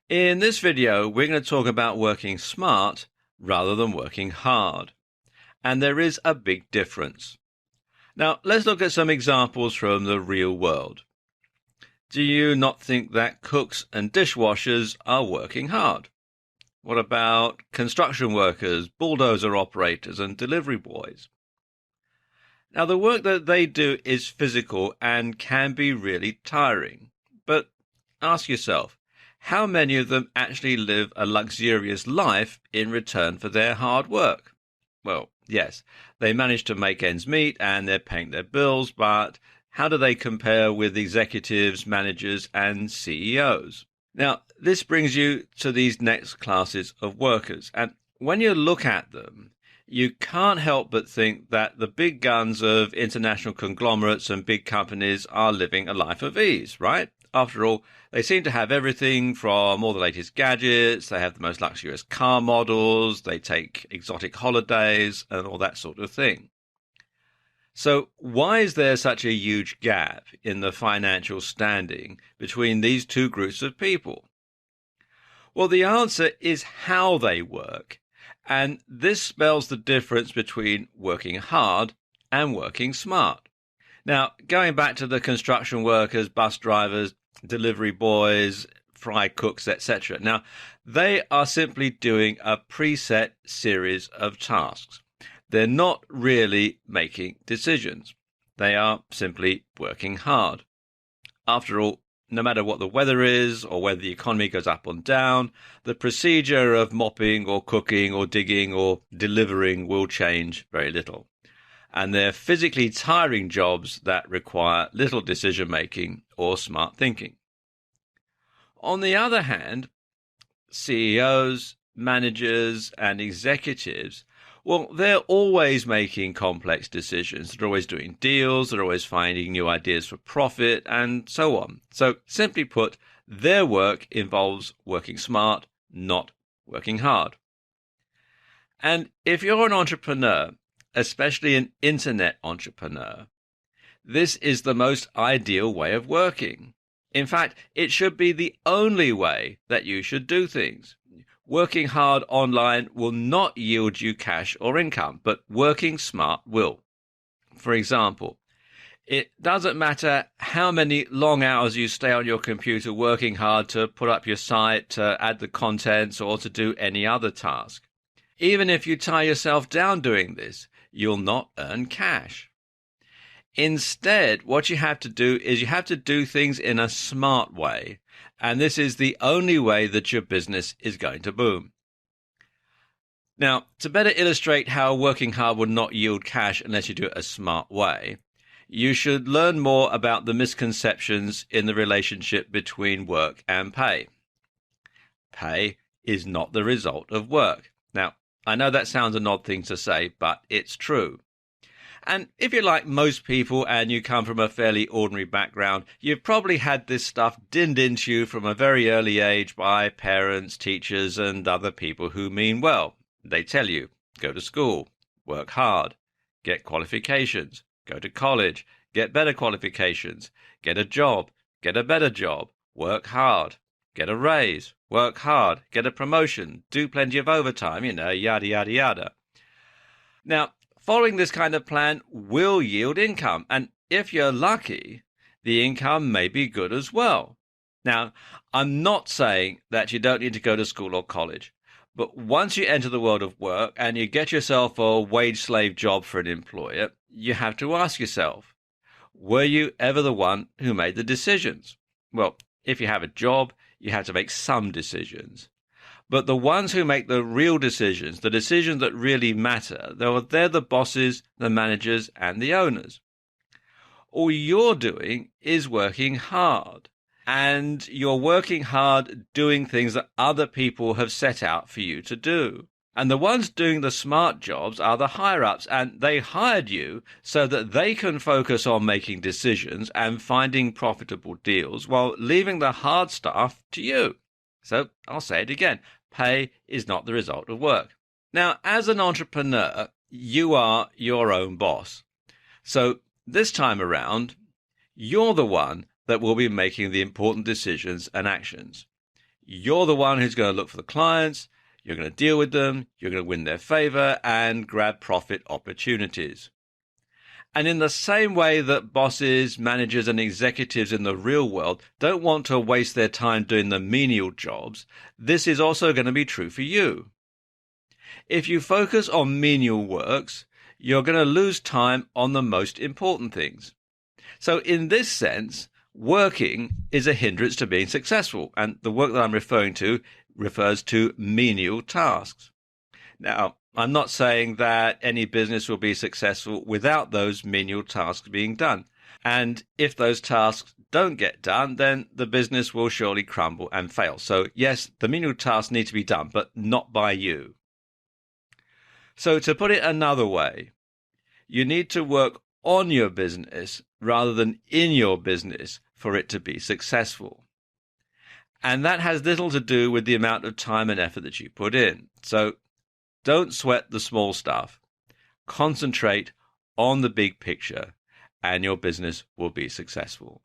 In this video, we're going to talk about working smart rather than working hard. And there is a big difference. Now, let's look at some examples from the real world. Do you not think that cooks and dishwashers are working hard? What about construction workers, bulldozer operators, and delivery boys? Now, the work that they do is physical and can be really tiring. But ask yourself, how many of them actually live a luxurious life in return for their hard work? Well, yes, they manage to make ends meet and they're paying their bills, but how do they compare with executives, managers, and CEOs? Now, this brings you to these next classes of workers, and when you look at them, you can't help but think that the big guns of international conglomerates and big companies are living a life of ease, right? After all, they seem to have everything from all the latest gadgets, they have the most luxurious car models, they take exotic holidays, and all that sort of thing. So why is there such a huge gap in the financial standing between these two groups of people? Well, the answer is how they work. And this spells the difference between working hard and working smart. Now, going back to the construction workers, bus drivers, delivery boys, fry cooks, etc. Now, they are simply doing a preset series of tasks. They're not really making decisions. They are simply working hard. After all, no matter what the weather is or whether the economy goes up or down, the procedure of mopping or cooking or digging or delivering will change very little. And they're physically tiring jobs that require little decision-making or smart thinking. On the other hand, CEOs, managers, and executives, well, they're always making complex decisions. They're always doing deals, they're always finding new ideas for profit, and so on. So, simply put, their work involves working smart, not working hard. And if you're an entrepreneur, especially an internet entrepreneur, this is the most ideal way of working. In fact, it should be the only way that you should do things. Working hard online will not yield you cash or income, but working smart will. For example, it doesn't matter how many long hours you stay on your computer working hard to put up your site, to add the contents, or to do any other task. Even if you tie yourself down doing this, you'll not earn cash. Instead, what you have to do is you have to do things in a smart way, and this is the only way that your business is going to boom. Now, to better illustrate how working hard will not yield cash unless you do it a smart way, you should learn more about the misconceptions in the relationship between work and pay. Pay is not the result of work. Now, I know that sounds an odd thing to say, but it's true. And if you're like most people and you come from a fairly ordinary background, you've probably had this stuff dinned into you from a very early age by parents, teachers, and other people who mean well. They tell you, go to school, work hard, get qualifications, go to college, get better qualifications, get a job, get a better job, work hard, get a raise, work hard, get a promotion, do plenty of overtime, yada, yada, yada. Now, following this kind of plan will yield income, and if you're lucky, the income may be good as well. Now, I'm not saying that you don't need to go to school or college, but once you enter the world of work and you get yourself a wage slave job for an employer, you have to ask yourself, were you ever the one who made the decisions? Well, if you have a job, you have to make some decisions. But the ones who make the real decisions, the decisions that really matter, they're the bosses, the managers, and the owners. All you're doing is working hard. And you're working hard doing things that other people have set out for you to do. And the ones doing the smart jobs are the higher-ups, and they hired you so that they can focus on making decisions and finding profitable deals while leaving the hard stuff to you. So I'll say it again. Pay is not the result of work. Now, as an entrepreneur, you are your own boss. So this time around, you're the one that will be making the important decisions and actions. You're the one who's going to look for the clients, you're going to deal with them, you're going to win their favor and grab profit opportunities. And in the same way that bosses, managers, and executives in the real world don't want to waste their time doing the menial jobs, this is also going to be true for you. If you focus on menial works, you're going to lose time on the most important things. So in this sense, working is a hindrance to being successful, and the work that I'm referring to refers to menial tasks. Now, I'm not saying that any business will be successful without those menial tasks being done. And if those tasks don't get done, then the business will surely crumble and fail. So yes, the menial tasks need to be done, but not by you. So to put it another way, you need to work on your business rather than in your business for it to be successful. And that has little to do with the amount of time and effort that you put in. So don't sweat the small stuff. Concentrate on the big picture, and your business will be successful.